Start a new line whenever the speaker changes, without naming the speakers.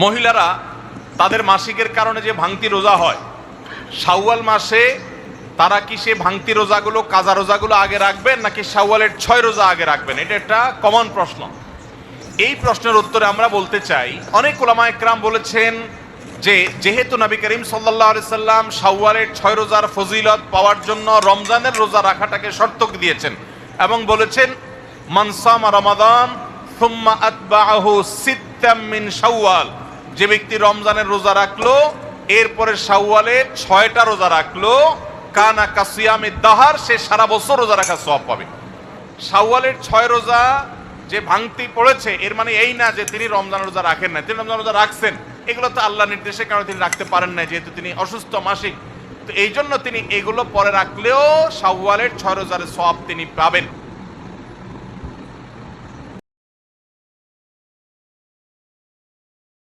মহিলারা তাদের মাসিকের কারণে যে ভাঙতি রোজা হয়, শাওয়াল মাসে তারা কি সে ভাঙতি রোজাগুলো, কাজা রোজাগুলো আগে রাখবেন নাকি শাওয়ালের 6 রোজা আগে রাখবেন? এটা একটা কমন প্রশ্ন। এই প্রশ্নের উত্তরে আমরা বলতে চাই, অনেক উলামা একরাম বলেছেন যে যেহেতু নবী করিম সাল্লাল্লাহু আলাইহি সাল্লাম শাওয়ালের 6 রোজার ফজিলত পাওয়ার জন্য রমজানের রোজা রাখাটাকে শর্ত দিয়েছেন এবং বলেছেন মান সামা রমাদান সুম্মা আতবাআহু সিত্তাম মিন শাওয়াল, যে ব্যক্তি রমজানের রোজা রাখলো এরপরে শাওয়ালের 6টা রোজা রাখলো, কানা কাসিয়ামিদ দাহার, সে সারা বছর রোজা রাখার সওয়াব পাবে। শাওয়ালের 6 রোজা যে ভাঙতি পড়েছে এর মানে এই না যে তিনি রমজান রোজা রাখেন না, তিনি রমজান রোজা রাখছেন। এগুলো তো আল্লাহ নির্দেশের কারণে তিনি রাখতে পারেন না, যেহেতু তিনি অসুস্থ মাসিক। তো এই জন্য তিনি এগুলো পরে রাখলেও শাওয়ালের 6 রোজার সওয়াব তিনি পাবেন।